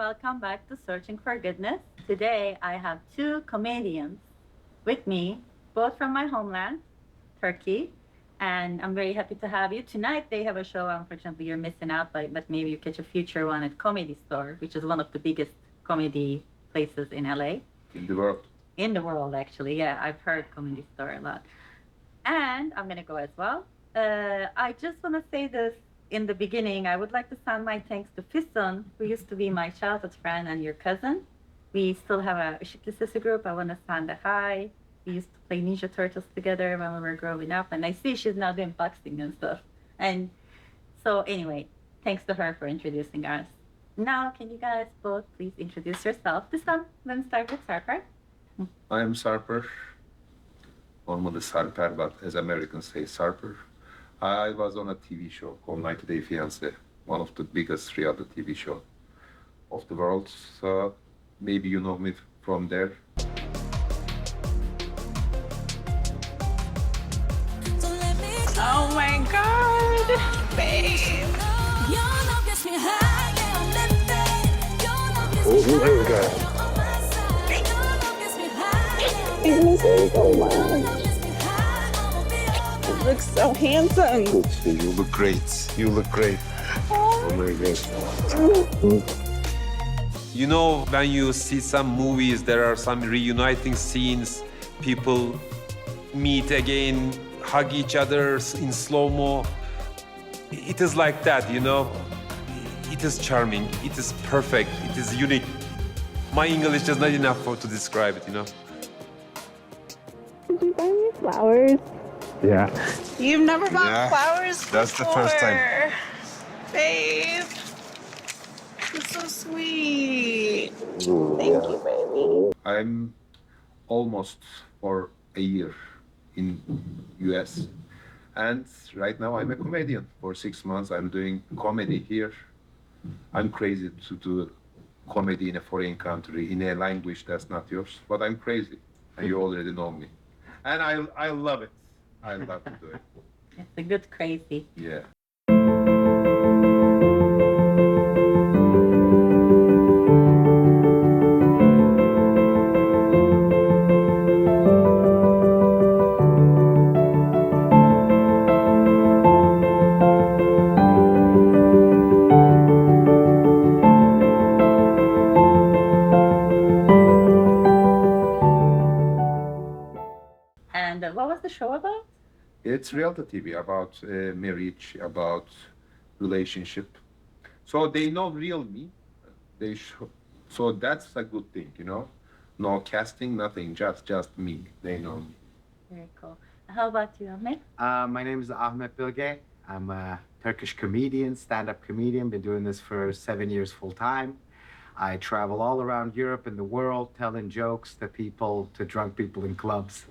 welcome back to Searching for Goodness. Today I have two comedians with me, both from my homeland, Turkey, and I'm very happy to have you. Tonight they have a show, unfortunately you're missing out, but maybe you catch a future one at Comedy Store, which is one of the biggest comedy places in LA. In the world. In the world, actually, yeah, I've heard Comedy Store a lot. And I'm gonna go as well. I just want to say this in the beginning. I would like to send my thanks to Füsun, who used to be my childhood friend and your cousin. We still have a Işıklı Sesi group. I want to send a hi. We used to play Ninja Turtles together when we were growing up, and I see she's now doing boxing and stuff. And so anyway, thanks to her for introducing us. Now, can you guys both please introduce yourself? This time, let's start with Sarper. I am Sarper. Normally Sarper, but as Americans say Sarper. I was on a TV show called 90 Day Fiancé, one of the biggest reality TV show of the world. So maybe you know me from there. Oh my God, babe. Oh my God. Thank you so much. You look so handsome. You look great. You look great. Oh my God. You know, when you see some movies, there are some reuniting scenes, people meet again, hug each other in slow-mo. It is like that, you know? It is charming, it is perfect, it is unique. My English is not enough to describe it, you know? Did you buy me flowers? Yeah. You've never bought Yeah, flowers that's the first time. before. Babe. You're so sweet. Thank you, baby. I'm almost for a year in US. And right now I'm a comedian. For 6 months I'm doing comedy here. I'm crazy to do comedy in a foreign country, in a language that's not yours. But I'm crazy, and you already know me. And I love it. I love to do it. It's a good crazy. Yeah. And what was the show about? It's reality TV about marriage, about relationship. So they know real me. They show. So that's a good thing, you know. No casting, nothing. Just me. They know me. Very cool. How about you, Ahmet? My name is Ahmet Bilge. I'm a Turkish comedian, stand-up comedian. Been doing this for 7 years full time. I travel all around Europe and the world, telling jokes to people, to drunk people in clubs.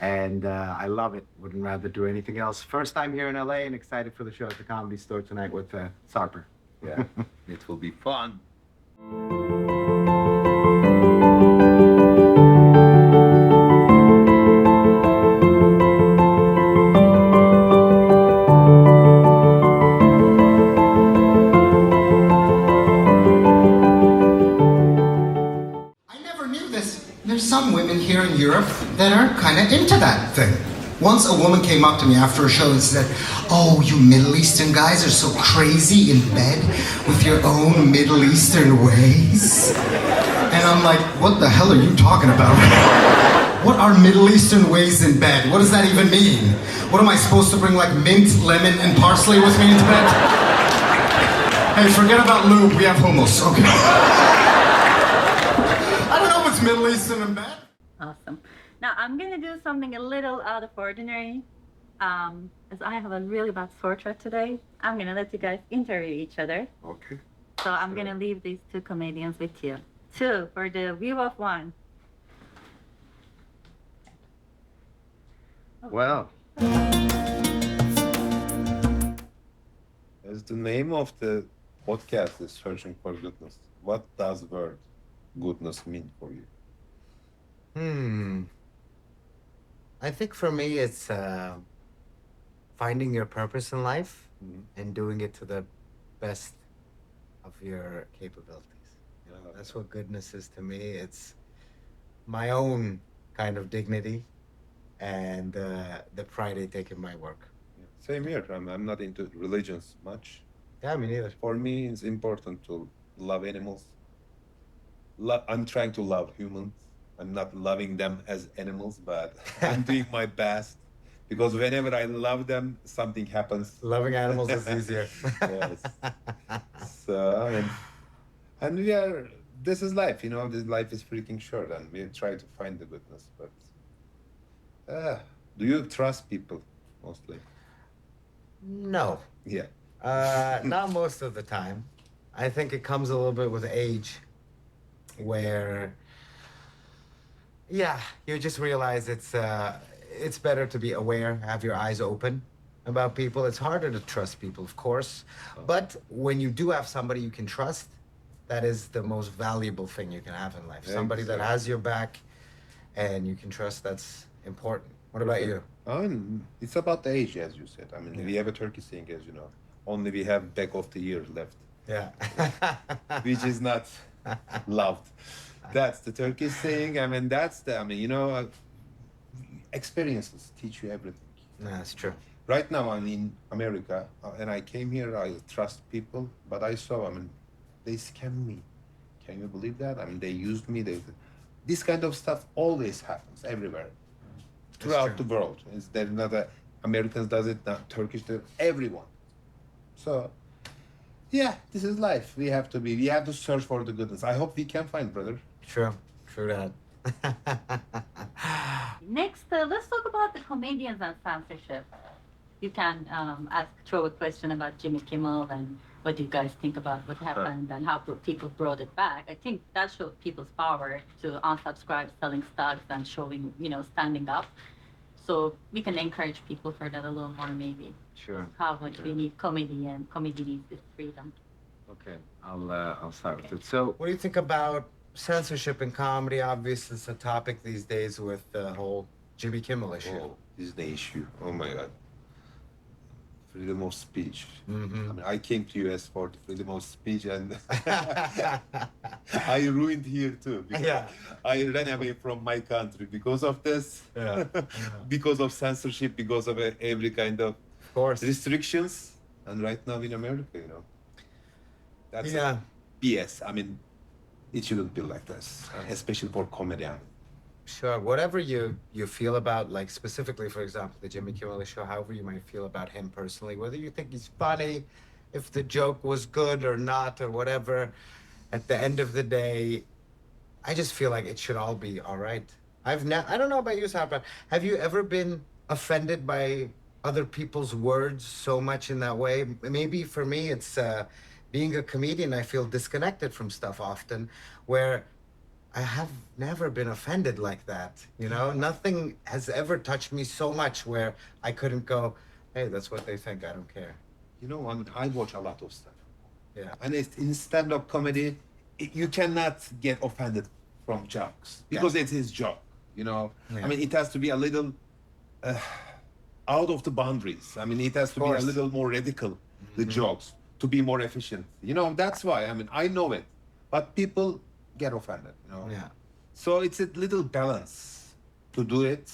And I love it. Wouldn't rather do anything else. First time here in LA and excited for the show at the Comedy Store tonight with Sarper. Yeah. It will be fun. I never knew this. There's some women here in Europe that are kind of into that thing. Once a woman came up to me after a show and said, "Oh, you Middle Eastern guys are so crazy in bed with your own Middle Eastern ways." And I'm like, what the hell are you talking about? What are Middle Eastern ways in bed? What does that even mean? What am I supposed to bring, like mint, lemon, and parsley with me into bed? Hey, forget about lube, we have hummus, okay? I don't know what's Middle Eastern in bed. Awesome. Now I'm gonna do something a little out of ordinary. As I have a really bad sore throat today, I'm gonna let you guys interview each other. Okay. So I'm gonna leave these two comedians with you. Two for the view of one. Wow. As the name of the podcast is Searching for Goodness, what does word goodness mean for you? I think for me it's finding your purpose in life and doing it to the best of your capabilities. That's what goodness is to me. It's my own kind of dignity and the pride I take in my work. Same here. I'm not into religions much. Yeah, me neither. For me, it's important to love animals. I'm trying to love humans. I'm not loving them as animals, but I'm doing my best because whenever I love them, something happens. Loving animals is easier. Yes. So, and we are, this is life, you know, this life is freaking short and we try to find the goodness. But do you trust people mostly? No, Yeah. not most of the time. I think it comes a little bit with age where, yeah, you just realize it's better to be aware, have your eyes open about people. It's harder to trust people, of course, but when you do have somebody you can trust, that is the most valuable thing you can have in life. Somebody that has your back and you can trust, that's important. What about you? It's about the age, as you said. I mean, we have a Turkish saying, as you know, only we have back of the year left, Yeah. which is not loved. That's the Turkish saying. I mean, you know, experiences teach you everything. That's true. Right now, I'm in America, and I came here, I trust people, but I saw, I mean, they scammed me. Can you believe that? I mean, they used me. This kind of stuff always happens everywhere, throughout the world. There's not Americans does it, not Turkish does it, everyone. So, yeah, this is life. We have to search for the goodness. I hope we can find, brother. True that. Next, let's talk about the comedians and censorship. You can throw a question about Jimmy Kimmel and what do you guys think about what happened and how people brought it back. I think that showed people's power to unsubscribe, selling stocks and showing, standing up. So we can encourage people for that a little more, maybe. Sure. How much we need comedy and comedy needs this freedom. Okay, I'll start with it. So, what do you think about censorship in comedy? Obviously, it's a topic these days with the whole Jimmy Kimmel issue. Oh, this is the issue. Oh my God. Freedom of speech. Mm-hmm. I mean, I came to US for the freedom of speech, and I ruined here too. Because Yeah. I ran away from my country because of this. Yeah. Because of censorship, because of every kind of Of course. restrictions. And right now in America, that's Yeah. BS. I mean, it shouldn't be like this, especially for comedian. Sure. Whatever you feel about, like specifically, for example, the Jimmy Kimmel show, however you might feel about him personally, whether you think he's funny, if the joke was good or not, or whatever, at the end of the day, I just feel like it should all be all right. I don't know about you, Sarper. Have you ever been offended by other people's words so much in that way? Maybe for me, it's being a comedian, I feel disconnected from stuff often, where I have never been offended like that, Nothing has ever touched me so much where I couldn't go, hey, that's what they think, I don't care. I watch a lot of stuff. Yeah. And in stand-up comedy, you cannot get offended from jokes because it's his joke, Yeah. I mean, it has to be a little out of the boundaries. I mean, it has to be a little more radical, the jokes, to be more efficient. That's why, I mean, I know it, but people get offended, Yeah. So it's a little balance to do it.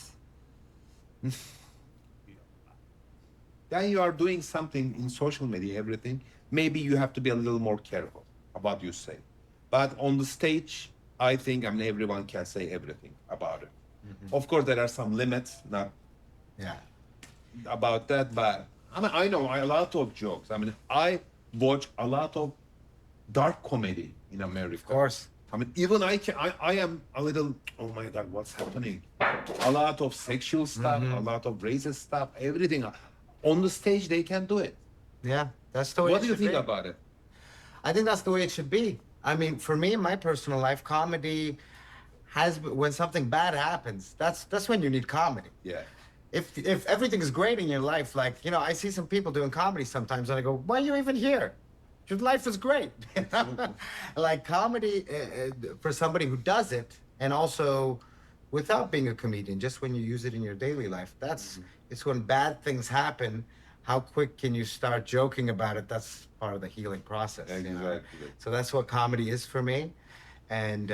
Then you are doing something in social media, everything. Maybe you have to be a little more careful about what you say. But on the stage, I think, everyone can say everything about it. Of course, there are some limits, not Yeah. about that, but I know a lot of jokes. I watch a lot of dark comedy in America. Of course. Even I am a little, oh my God, what's happening? A lot of sexual stuff, a lot of racist stuff, everything. On the stage, they can do it. Yeah, that's the way What it do you should think be. about it? I think that's the way it should be. For me, in my personal life, comedy when something bad happens, that's when you need comedy. Yeah. If everything is great in your life, like, I see some people doing comedy sometimes and I go, why are you even here? Your life is great. Like comedy, for somebody who does it, and also without being a comedian, just when you use it in your daily life, it's when bad things happen how quick can you start joking about it? That's part of the healing process. You know? Exactly. So that's what comedy is for me. And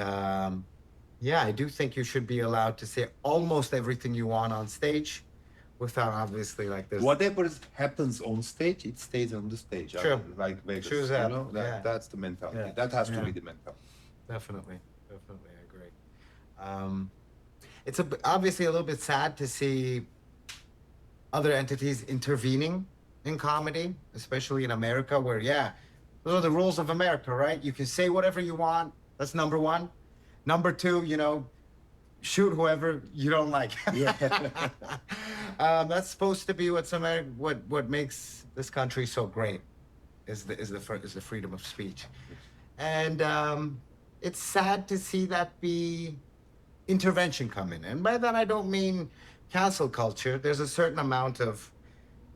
yeah, I do think you should be allowed to say almost everything you want on stage without obviously like this. Whatever happens on stage, it stays on the stage. I Sure. mean, like Vegas, True that. you know, Yeah. that's the mentality. Yeah. That has to Yeah. be the mentality. Definitely, I agree. It's obviously a little bit sad to see other entities intervening in comedy, especially in America, where those are the rules of America, right? You can say whatever you want. That's number one. Number two, shoot whoever you don't like. That's supposed to be what makes this country so great, is the freedom of speech, and it's sad to see that be intervention come in. And by that I don't mean cancel culture. There's a certain amount of,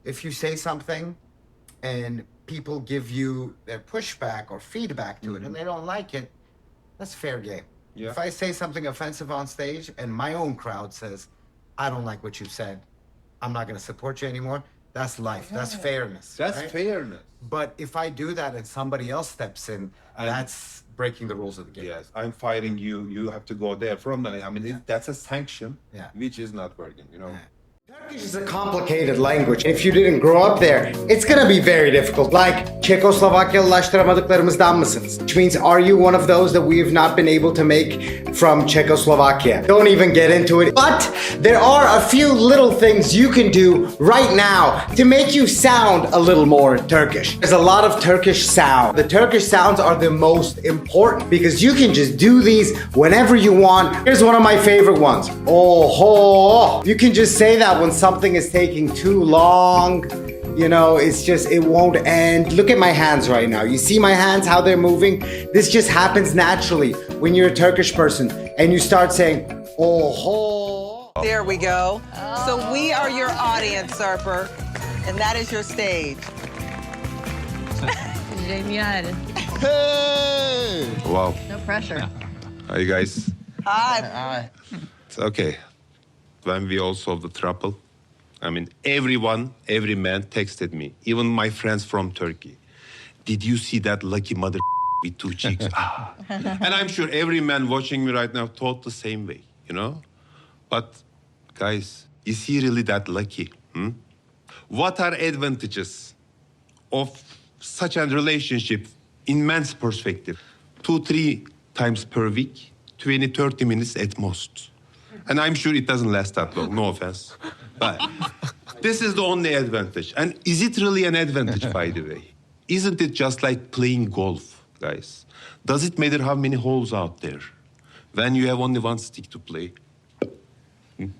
if you say something and people give you their pushback or feedback to it and they don't like it, that's fair game. Yeah. If I say something offensive on stage and my own crowd says, I don't like what you said, I'm not going to support you anymore, that's life. That's fairness. That's right? fairness. But if I do that and somebody else steps in, that's breaking the rules of the game. Yes, I'm fighting you. You have to go there from the. I mean, that's a sanction, which is not working. Turkish is a complicated language. If you didn't grow up there, it's gonna be very difficult. Like, Çekoslovakyalılaştıramadıklarımızdan mısınız? Which means, are you one of those that we have not been able to make from Czechoslovakia? Don't even get into it. But there are a few little things you can do right now to make you sound a little more Turkish. There's a lot of Turkish sound. The Turkish sounds are the most important because you can just do these whenever you want. Here's one of my favorite ones. Oh, you can just say that when something is taking too long. It won't end. Look at my hands right now. You see my hands, how they're moving? This just happens naturally when you're a Turkish person and you start saying, oh. There we go. So we are your audience, Sarper, and that is your stage. Genial. Wow. No pressure. Hi guys. Hi. It's okay. When we all solved the trouble, I mean, every man texted me, even my friends from Turkey. Did you see that lucky mother with two cheeks? And I'm sure every man watching me right now thought the same way, But guys, is he really that lucky? What are advantages of such a relationship in man's perspective? 2-3 times per week, 20-30 minutes at most. And I'm sure it doesn't last that long, no offense. But this is the only advantage. And is it really an advantage, by the way? Isn't it just like playing golf, guys? Does it matter how many holes out there when you have only one stick to play? You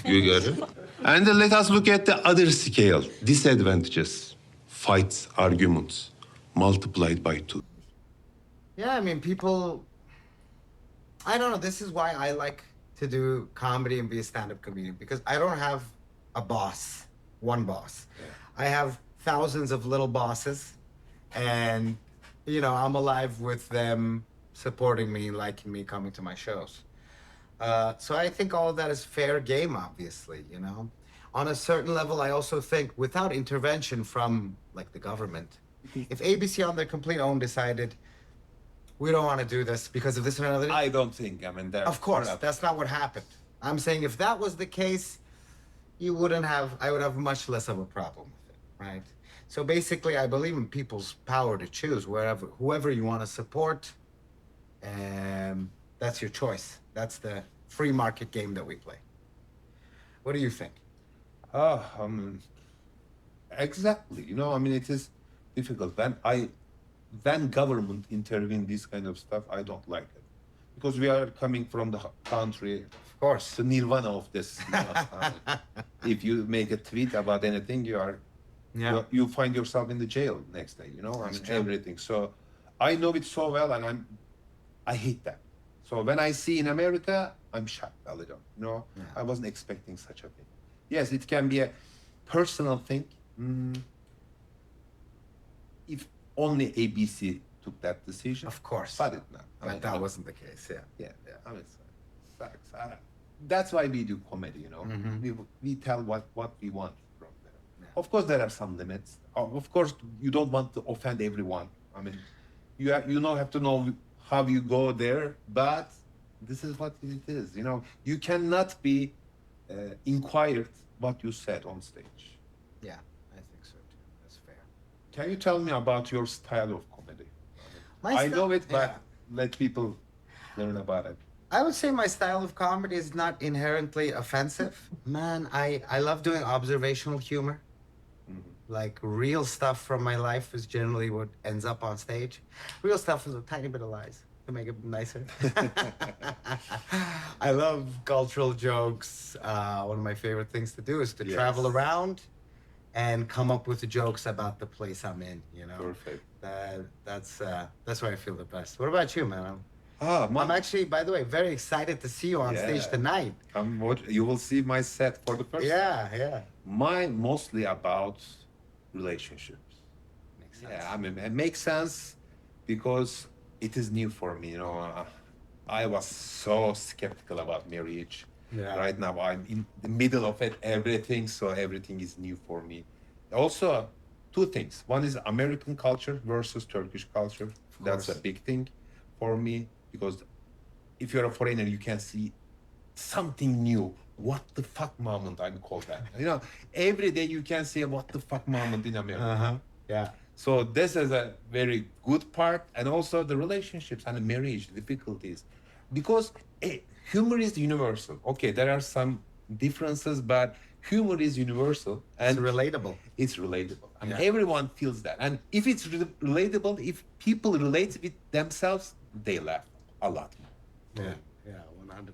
get it? And then let us look at the other scale, disadvantages, fights, arguments, multiplied by 2. Yeah, I mean, people, I don't know, this is why I like to do comedy and be a stand-up comedian, because I don't have a boss, one boss. I have thousands of little bosses, and, I'm alive with them supporting me, liking me, coming to my shows. So I think all of that is fair game, obviously, On a certain level, I also think without intervention from, the government, if ABC on their complete own decided, we don't want to do this because of this or another. I don't think, Of course, that's not what happened. I'm saying if that was the case, I would have much less of a problem with it, right? So basically, I believe in people's power to choose whoever you want to support, and that's your choice. That's the free market game that we play. What do you think? Exactly. It is difficult. When government intervene this kind of stuff, I don't like it. Because we are coming from the country, Of course. the nirvana of this. If you make a tweet about anything, you find yourself in the jail next day, true. everything. So I know it so well, and I hate that. So when I see in America, I'm shocked a little, I wasn't expecting such a thing. Yes, it can be a personal thing. If only ABC took that decision. Of course. But it not. But that wasn't the case, Yeah. Sucks. That's why we do comedy, We tell what we want from them. Of course, there are some limits. Of course, you don't want to offend everyone. I mean, have to know how you go there, but this is what it is. You cannot be inquired what you said on stage. Yeah, I think so too. That's fair. Can you tell me about your style of comedy? I know it, but let people learn about it. I would say my style of comedy is not inherently offensive. Man, I love doing observational humor. Like real stuff from my life is generally what ends up on stage. Real stuff is a tiny bit of lies to make it nicer. I love cultural jokes. One of my favorite things to do is to travel around and come up with the jokes about the place I'm in, Perfect. That's where I feel the best. What about you, man? I'm actually, by the way, very excited to see you on stage tonight. You will see my set for the first time. Yeah. Mine mostly about relationships. Makes sense. Yeah, I mean, it makes sense because it is new for me. I was so skeptical about marriage. Yeah. Right now, I'm in the middle of it, everything, so everything is new for me. Also, two things. One is American culture versus Turkish culture. That's a big thing for me because if you're a foreigner, you can see something new. What the fuck moment, I'm called that. Every day you can see a what the fuck moment in America. Yeah. So this is a very good part, and also the relationships and the marriage difficulties, because humor is universal. Okay, there are some differences, but humor is universal and It's relatable. It's relatable. I mean, everyone feels that, and if it's relatable, if people relate with themselves, they laugh a lot more. Yeah, 100%, man,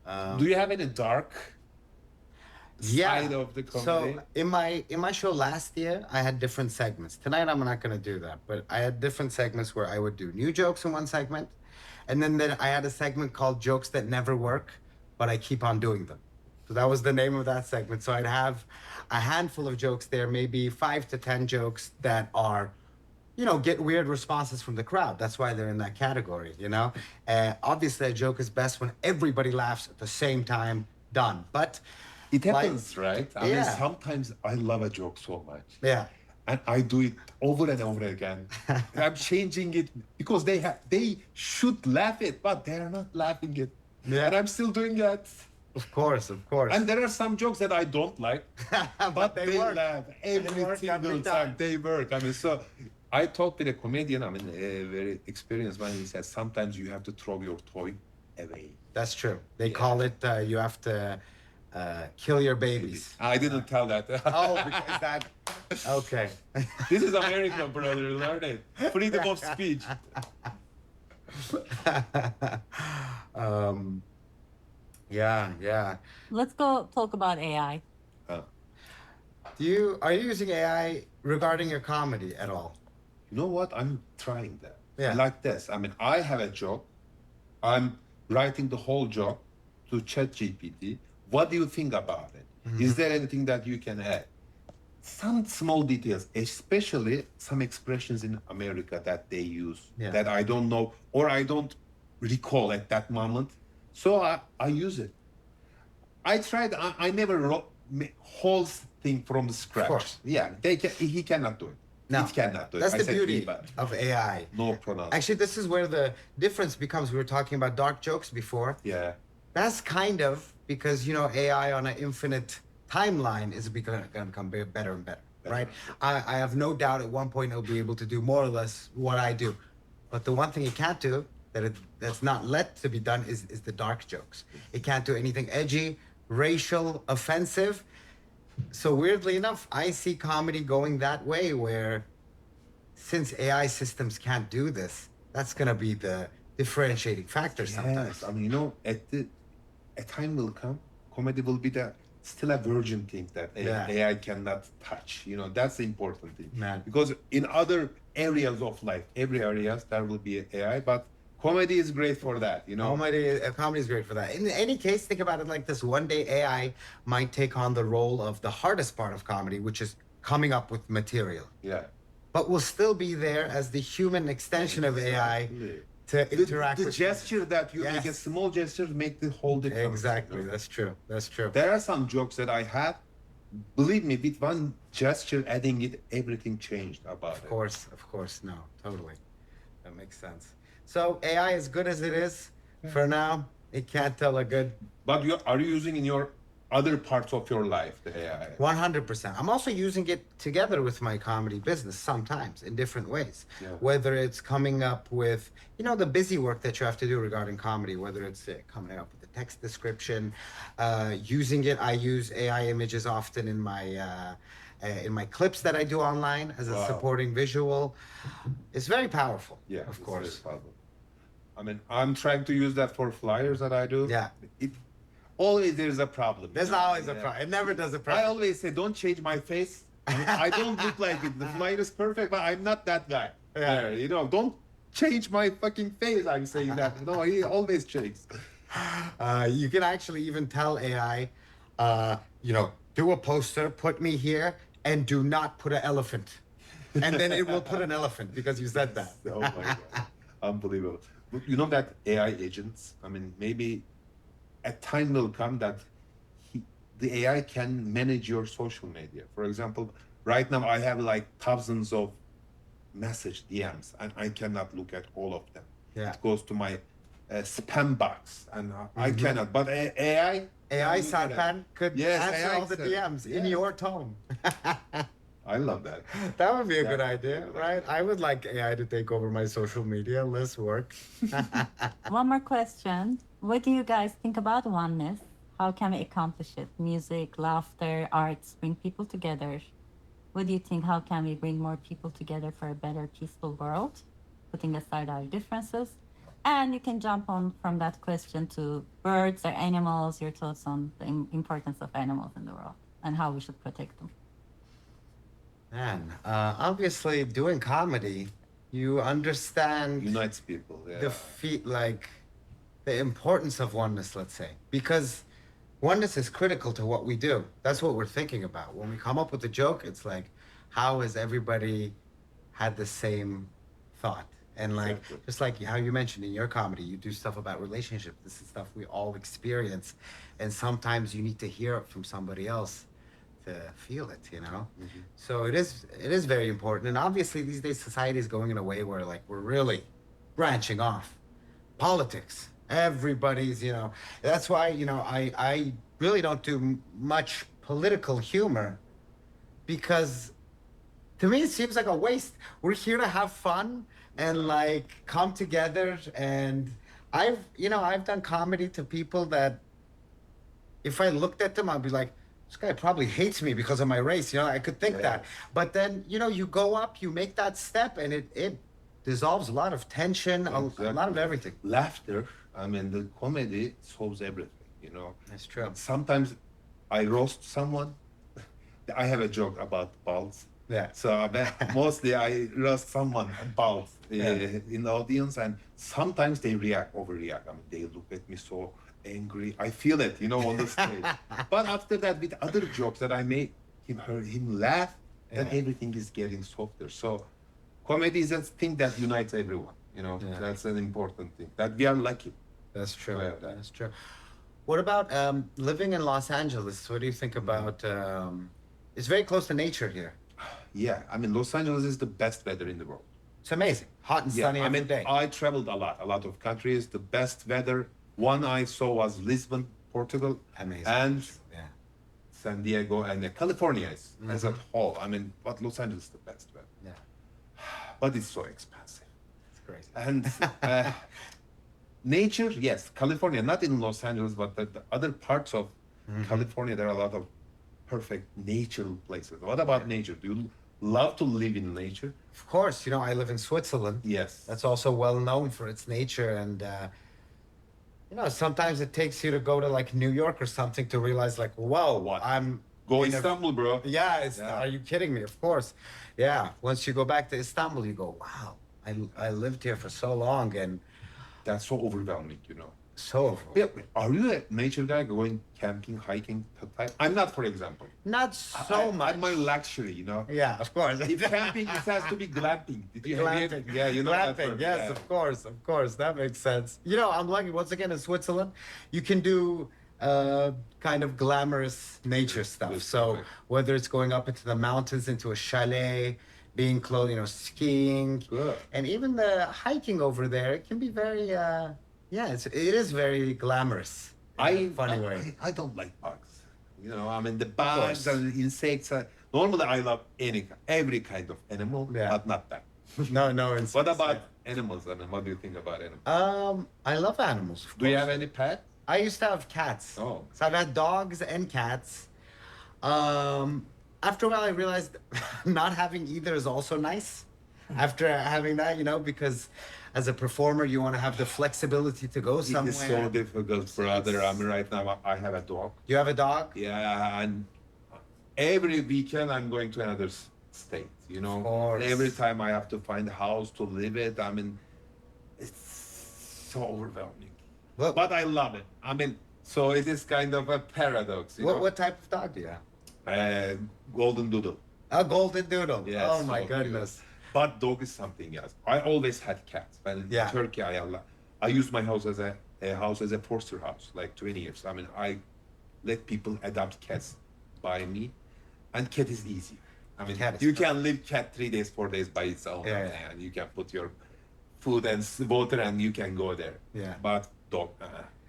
definitely. Do you have any dark side of the comedy? So in my show last year, I had different segments. Tonight, I'm not going to do that, but I had different segments where I would do new jokes in one segment, and then I had a segment called Jokes That Never Work, but I keep on doing them. So that was the name of that segment. So I'd have a handful of jokes there, maybe 5 to 10 jokes that are, get weird responses from the crowd. That's why they're in that category, Obviously, a joke is best when everybody laughs at the same time, done. But it happens, right? I mean, sometimes I love a joke so much. Yeah. And I do it over and over again. I'm changing it because they should laugh it, but they're not laughing it. Yeah. And I'm still doing that. Of course. And there are some jokes that I don't like, but they work. Laugh every single time. They work. I mean, so I talked with a comedian, a very experienced one. He said sometimes you have to throw your toy away. That's true. They call it you have to kill your babies. I didn't tell that. Because that. Okay. This is America, brother. Learn it. Freedom of speech. Yeah. Let's go talk about AI. Are you using AI regarding your comedy at all? You know what? I'm trying that. Yeah. Like this. I mean, I have a joke. I'm writing the whole joke to ChatGPT. What do you think about it? Mm-hmm. Is there anything that you can add? Some small details, especially some expressions in America that they use that I don't know or I don't recall at that moment. So I use it. I tried. I never wrote whole thing from the scratch. Of course. Yeah, he cannot do it. No, it cannot do it. That's I the said beauty but of AI. no pronoun. Actually, this is where the difference becomes. We were talking about dark jokes before. Yeah. That's kind of because, AI on an infinite timeline is going to become better and better, right? I have no doubt at one point it'll be able to do more or less what I do. But the one thing it can't do that's not let to be done is the dark jokes. It can't do anything edgy, racial, offensive. So weirdly enough, I see comedy going that way where since AI systems can't do this, that's going to be the differentiating factor sometimes. Yes, I mean, a time will come, comedy will be still a virgin thing that AI cannot touch. That's the important thing. Man. Because in other areas of life, every area, there will be AI, but comedy is great for that, Comedy is great for that. In any case, think about it like this. One day AI might take on the role of the hardest part of comedy, which is coming up with material. Yeah. But we'll still be there as the human extension of AI to interact the with gesture that you make, a small gesture, make the whole difference. Exactly. That's true. There are some jokes that I had believe me, with one gesture, adding it, everything changed about it. Of course, no, totally. That makes sense. So AI, as good as it is for now, it can't tell a good But are you using in your other parts of your life the AI? 100%. I'm also using it together with my comedy business sometimes in different ways. Yeah. Whether it's coming up with, the busy work that you have to do regarding comedy, whether it's coming up with the text description, using it. I use AI images often in my clips that I do online as a Wow. supporting visual. It's very powerful. Yeah, of it's course. very powerful. I mean, I'm trying to use that for flyers that I do. Yeah. It always there's a problem. There's always a problem. It never does a I problem. always say, don't change my face. I don't look like it. The flyer is perfect, but I'm not that guy. Yeah. Don't change my fucking face. I'm saying that. No, he always changes. You can actually even tell AI, do a poster, put me here, and do not put an elephant. And then it will put an elephant because you said that. Oh my God. Unbelievable. But you know that AI agents, I mean, maybe a time will come that the AI can manage your social media. For example, right now I have like thousands of message DMs and I cannot look at all of them. Yeah. It goes to my spam box and I cannot. But AI... AI Sarpan could Yes, answer AI all the said- DMs in yes. your tone. I love that. That would be a good Yeah. idea, right? I would like AI to take over my social media. Less work. One more question. What do you guys think about oneness? How can we accomplish it? Music, laughter, arts, bring people together. What do you think? How can we bring more people together for a better, peaceful world? Putting aside our differences. And you can jump on from that question to birds or animals, your thoughts on the importance of animals in the world and how we should protect them. Man, obviously doing comedy, you understand Unites people. Yeah. the importance of oneness, let's say, because oneness is critical to what we do. That's what we're thinking about. When we come up with a joke, it's like, how has everybody had the same thought? And Exactly. just like how you mentioned in your comedy, you do stuff about relationships. This is stuff we all experience. And sometimes you need to hear it from somebody else to feel it, So it is very important. And obviously these days society is going in a way where we're really branching off. Politics, everybody's, that's why, I really don't do much political humor because to me it seems like a waste. We're here to have fun and come together. And I've done comedy to people that if I looked at them, I'd be like, this guy probably hates me because of my race. I could think that. But then, you go up, you make that step, and it dissolves a lot of tension, a lot of everything. Laughter, I mean, the comedy solves everything, That's true. Sometimes I roast someone. I have a joke about balls. Yeah. So mostly I roast someone about in the audience, and sometimes they overreact. I mean, they look at me so angry. I feel it, on the stage. But after that, with other jokes that I make him laugh, then everything is getting softer. So comedy is a thing that unites everyone. That's an important thing. That we are lucky. That's true. Yeah, that- That's true. What about living in Los Angeles? What do you think about? It's very close to nature here. Yeah, I mean, Los Angeles is the best weather in the world. It's amazing, hot and sunny I every mean, day. I traveled a lot of countries. The best weather, one I saw was Lisbon, Portugal, Amazing. and Yeah. San Diego and California is as a whole. I mean, but Los Angeles is the best weather. Yeah. But it's so expensive. It's crazy. And nature, yes, California, not in Los Angeles, but the other parts of California, there are a lot of perfect natural places. What about nature? Do you love to live in nature? Of course, I live in Switzerland. Yes. That's also well known for its nature, and sometimes it takes you to go to New York or something to realize whoa, What? I'm Go in a- Istanbul, bro. Yeah, Yeah. Are you kidding me? Of course. Yeah. Once you go back to Istanbul, you go, wow, I lived here for so long and That's so overwhelming, so Yeah, are you a nature guy going camping, hiking type? I'm not, for example. not so much. I'm my luxury, Yeah, of course. If camping, it has to be glamping. Did you have Glamping. it? Yeah, that Glamping, word, yes, yeah. of course. That makes sense. I'm lucky, once again, in Switzerland, you can do kind of glamorous nature stuff. So whether it's going up into the mountains, into a chalet, being close, you know, skiing, Good. and even the hiking over there, it can be very, it is very glamorous. In a funny way. I don't like bugs. You know, I mean the bugs course. and the insects. Normally, I love every kind of animal, Yeah. but not that. No. It's, What about animals? I mean, what do you think about animals? I love animals. Of Do you course. have any pet? I used to have cats. Oh. So I've had dogs and cats. After a while, I realized not having either is also nice. After having that, you know, because as a performer, you want to have the flexibility to go somewhere. It is so difficult, brother. I mean, right now I have a dog. You have a dog? Yeah, and every weekend I'm going to another state. You know, Of course. every time I have to find a house to live it. I mean, it's so overwhelming. What, But I love it. I mean, so it is kind of a paradox. You know? what type of dog do you have? Golden doodle. A golden doodle. Yes, Oh my so goodness. But dog is something else. I always had cats. When in Yeah. Turkey, I used my house as a foster house, like 20 years. I mean, I let people adopt cats by me, and cat is easy. I mean, Cat is you fun. can leave cat 3 days, 4 days by itself, Yeah. and you can put your food and water, and you can go there. Yeah. But dog,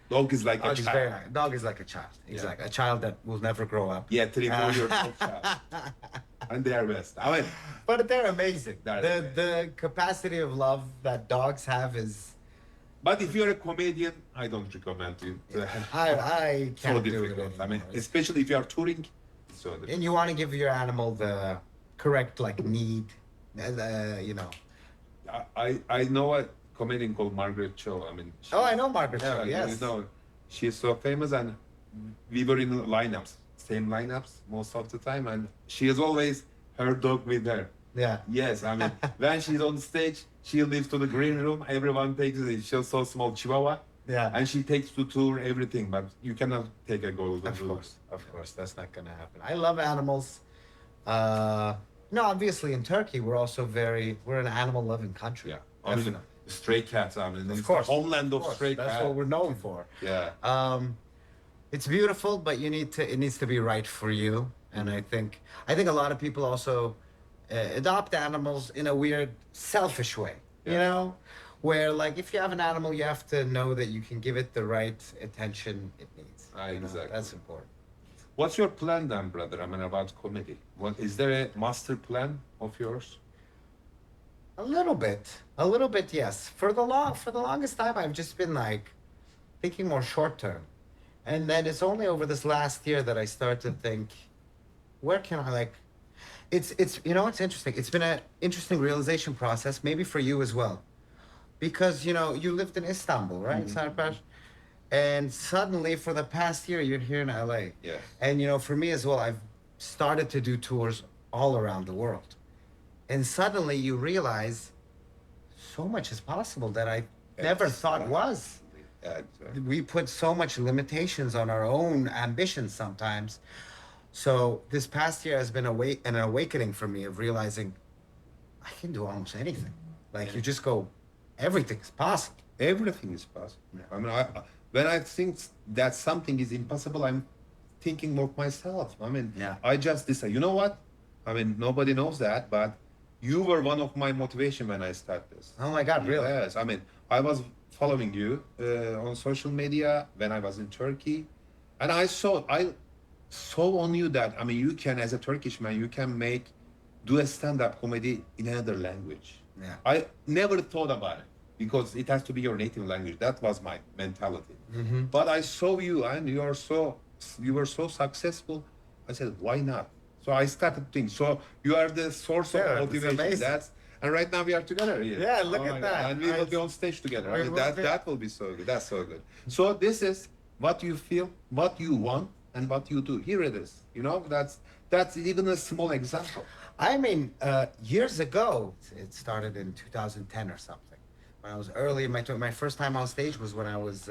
dog is like Dog a is child. dog is like a child. Exactly. A child that will never grow up. Yeah, 3-4 years old child, and they are best. I mean, But they're amazing. They're The capacity of love that dogs have is but if you're a comedian, I don't recommend you. I So can't do it difficult. I mean, anymore. especially if you are touring, it's so difficult. And you want to give your animal the correct like need, you know. I know a comedian called Margaret Cho. I mean, Oh, I know Margaret Cho, you yes. know, she's so famous, and we were in lineups, same lineups most of the time, and she has always her dog with her. Yeah. Yes, I mean, when she's on stage, she leaves to the green room. Everyone takes it. She's so small, Chihuahua, Yeah. and she takes to tour everything. But you cannot take a golden Of doodle. course, that's not gonna happen. I love animals. No, obviously in Turkey we're an animal loving country. Yeah, I mean, stray cats. I mean, it's course, the homeland of, Of course, stray that's cats. what we're known for. Yeah. It's beautiful, but it needs to be right for you. And I think a lot of people also adopt animals in a weird, selfish way. You Yeah. know, where like if you have an animal, you have to know that you can give it the right attention it needs. You know, Exactly. that's important. What's your plan then, brother? I mean, about comedy. What is there a master plan of yours? A little bit, yes. For the longest time, I've just been like thinking more short term, and then it's only over this last year that I start to think, where can I like? It's you know it's interesting. It's been an interesting realization process, maybe for you as well, because you know you lived in Istanbul, right, Sarper? And suddenly, for the past year, you're here in LA. Yeah. And you know, for me as well, I've started to do tours all around the world. And suddenly you realize so much is possible that I never thought was. Exactly. We put so much limitations on our own ambitions sometimes. So this past year has been an awakening for me of realizing I can do almost anything. Like you just go, everything's possible. Everything is possible. I mean, when I think that something is impossible, I'm thinking of myself. I mean, Yeah. I just decide. You know what? I mean, nobody knows that, but you were one of my motivation when I started this. Oh my God, really? Yes. I mean, I was following you on social media when I was in Turkey, and I saw on you that I mean, you can, as a Turkish man, you can do a stand-up comedy in another language. Yeah. I never thought about it because it has to be your native language. That was my mentality. But I saw you, and you were so successful. I said, why not? So I started to think. So you are the source Yeah, of it's motivation. amazing. And right now we are together here. Yeah, look Oh at my that. God. And we will be on stage together. We I mean, will be. that will be so good. That's so good. So this is what you feel, what you want, and what you do. Here it is. You know, that's even a small example. I mean, years ago, it started in 2010 or something. When I was early, my first time on stage was when I was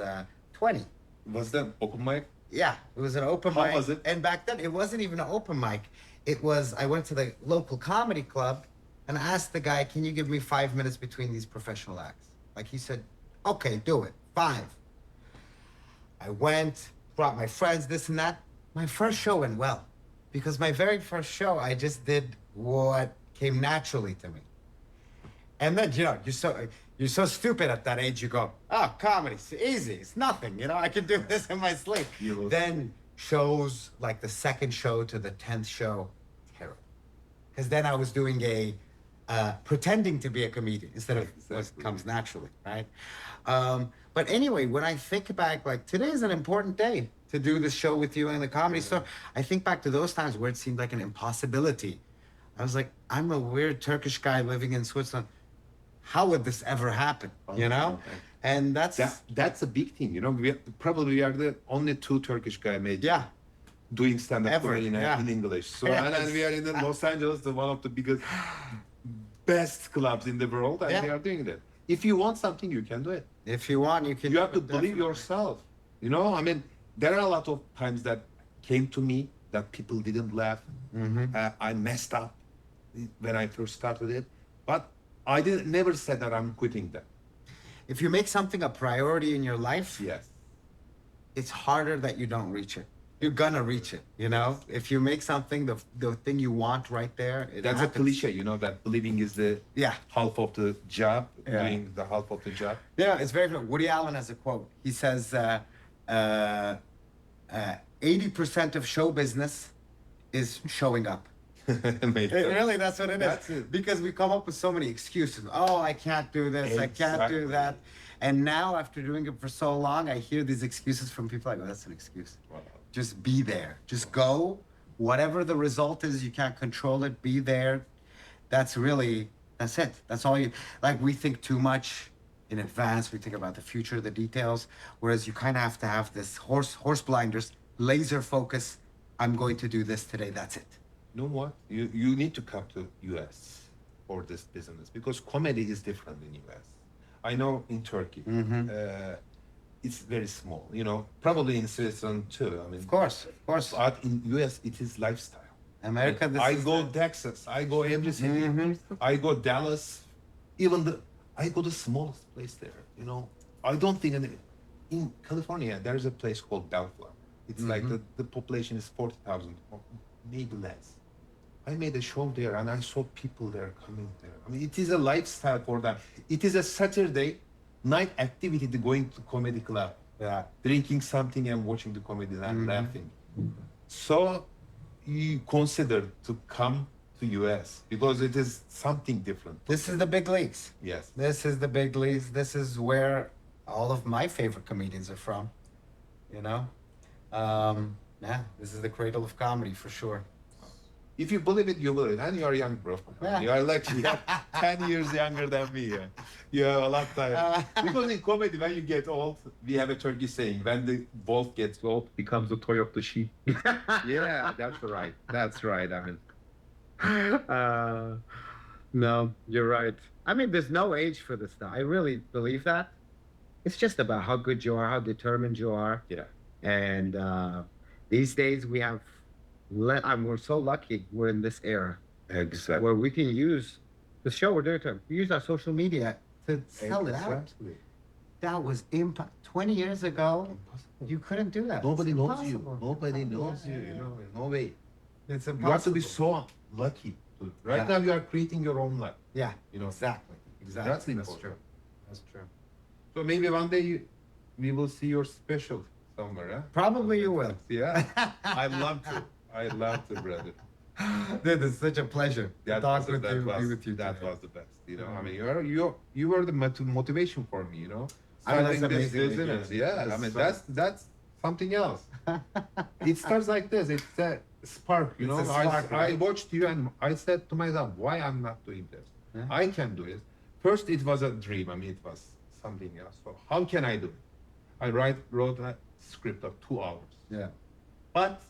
20. Was that open mic? Yeah, it was an open How mic. was it? And back then, it wasn't even an open mic. It was, I went to the local comedy club and asked the guy, can you give me 5 minutes between these professional acts? Like he said, okay, do it, 5. I went, brought my friends, this and that. My first show went well. Because my very first show, I just did what came naturally to me. And then, you know, you're so stupid at that age, you go, oh, comedy, it's easy, it's nothing, you know, I can do this in my sleep. Then shows, like the second show to the 10th show, terrible. Because then I was doing pretending to be a comedian instead of what comes naturally, right? But anyway, when I think back, like today is an important day to do this show with you in the Comedy Store. I think back to those times where it seemed like an impossibility. I was like, I'm a weird Turkish guy living in Switzerland. How would this ever happen? You know? And that's a big thing. You know, we are the only two Turkish guys made doing stand-up Ever, comedy in English. So and we are in Los Angeles, one of the biggest, best clubs in the world, and we are doing that. If you want something, you can do it. If you want, you can. You have to believe yourself. You know, I mean, there are a lot of times that came to me that people didn't laugh. I messed up when I first started it, but I never said that I'm quitting that. If you make something a priority in your life, Yes. it's harder that you don't reach it. You're gonna reach it, you know? If you make something the thing you want right there, That's a cliche, you know, that believing is the half of the job, doing the half of the job. Yeah, it's very good. Woody Allen has a quote. He says, 80% of show business is showing up. Really, that's what it is. That's it. Because we come up with so many excuses. Oh, I can't do this. I can't do that. And now, after doing it for so long, I hear these excuses from people. I go, that's an excuse. Wow. Just be there. Just go. Whatever the result is, you can't control it. Be there. That's it. That's all you, like, we think too much in advance. We think about the future, the details. Whereas you kind of have to have this horse blinders, laser focus. I'm going to do this today. That's it. You know what? You need to come to US for this business because comedy is different in US. I know in Turkey, it's very small. You know, probably in Switzerland too. I mean, Of course. but in US it is lifestyle. America, I go Texas. I go every city. I go Dallas. I go the smallest place there. You know, I don't think in California there is a place called Bellflower. It's like the population is 40,000, maybe less. I made a show there and I saw people there coming there. I mean, it is a lifestyle for them. It is a Saturday night activity to going to comedy club, drinking something and watching the comedy and laughing. So you consider to come to US because it is something different. This is the big leagues. Yes. This is the big leagues. This is where all of my favorite comedians are from. You know? This is the cradle of comedy for sure. If you believe it, you believe it. And you are young, bro. Yeah. You are like you are 10 years younger than me. Yeah. You have a lot of time. Because in comedy, when you get old, we have a Turkish saying, when the wolf gets old, becomes the toy of the sheep. Yeah, that's right. That's right. I mean, No, you're right. I mean, there's no age for this stuff. I really believe that. It's just about how good you are, how determined you are. Yeah. And these days we have, we're so lucky we're in this era Exactly. where we can use the show we're doing to use our social media. To sell it out. That was 20 years ago. You couldn't do that. Nobody It's knows you. impossible. Nobody knows you. You know, no way. It's You impossible. have to be so lucky. Right now, you are creating your own life. Yeah, You know. exactly. That's important. true. That's true. So maybe one day we will see your special somewhere, huh? Probably you will. Yeah. I'd love to. I'd love to, brother. Dude, it's such a pleasure to talk with you, be with you That today. was the best. You know, I mean, you were the motivation for me. You know, I mean, that's starting this amazing. business. Yeah, I mean, That's that's something else. It starts like this. It's a spark. You It's know, a spark, I right? watched you and I said to myself, why I'm not doing this? Yeah. I can do it. First, it was a dream. I mean, it was something else. So how can I do it? I wrote a script of 2 hours. Yeah. But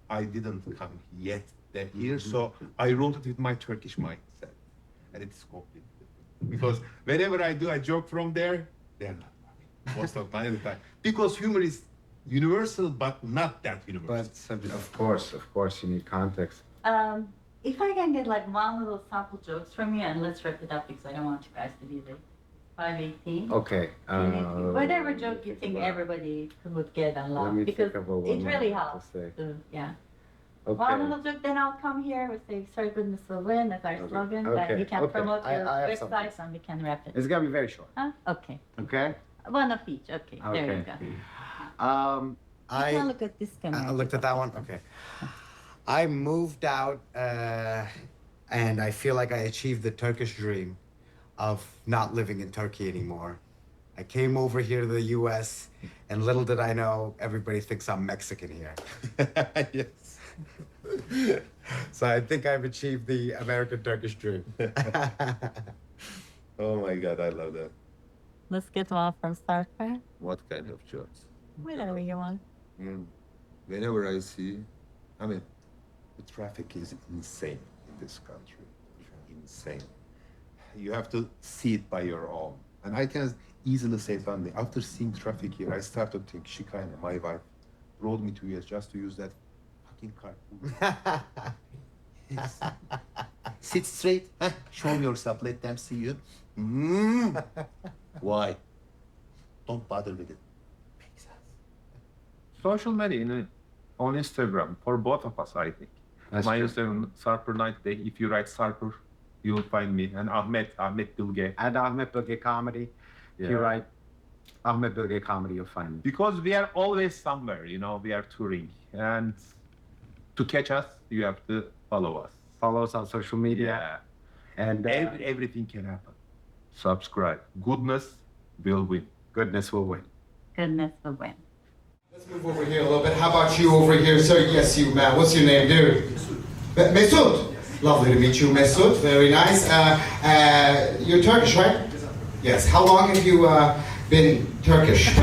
I didn't come yet that year, so I wrote it with my Turkish mindset, and it's completely different. Because whenever I do a joke from there, they're not funny most of the time. Because humor is universal, but not that universal. But Of course, you need context. If I can get like one little sample jokes from you, and let's wrap it up because I don't want you guys to be late. 518. Okay. Whatever joke you think everybody would get and laugh, Let me because think of a it one really to helps. say. Yeah. Okay. One little joke, then I'll come here. We say, "Sorry, goodness will win." That's our slogan. Then Okay, you can okay. promote your I have website and we can wrap it. It's gonna be very short. Huh? Okay. Okay. One of each. Okay. There you go. You can look at this camera. I looked at that one. Okay. I moved out, and I feel like I achieved the Turkish dream of not living in Turkey anymore. I came over here to the U.S., and little did I know, everybody thinks I'm Mexican here. Yes. So I think I've achieved the American Turkish dream. Oh my God, I love that. Let's get one from Sarper. What kind of jokes? Whatever you want. Whenever I see, I mean, the traffic is insane in this country. Insane. You have to see it by your own. And I can easily say family, after seeing traffic here, I started to think Shikayna, my wife, rode me to US just to use that fucking car. Yes. Sit straight, show yourself, let them see you. Why? Don't bother with it. Makes sense. Social media on Instagram for both of us, I think. That's My true. Instagram, Sarper Night Day. If you write Sarper, you will find me. And Ahmet Bilge. And Ahmet Bilge Comedy. If you Yeah. write Ahmet Bilge Comedy, you'll find me. Because we are always somewhere, we are touring. And to catch us, you have to follow us. Follow us on social media. Yeah. And Everything can happen. Subscribe. Goodness will win. goodness will win. Goodness will win. Let's move over here a little bit. How about you over here, sir? Yes, you, man. What's your name, dude? Mesut. Lovely to meet you, Mesut. Very nice. You're Turkish, right? Yes. How long have you been Turkish?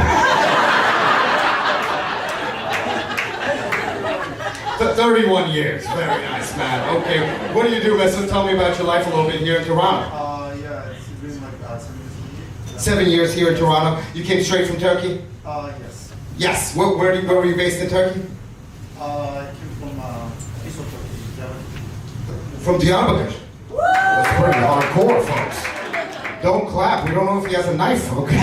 31 years. Very nice, man. Okay. What do you do, Mesut? Tell me about your life a little bit here in Toronto. Yeah, it's been like 7 years. 7 years here in Toronto. You came straight from Turkey? Yes. Yes. Where were you based in Turkey? I came from east of Turkey, Germany. From Diyarbakir. That's pretty hardcore, folks. Don't clap. We don't know if he has a knife, okay?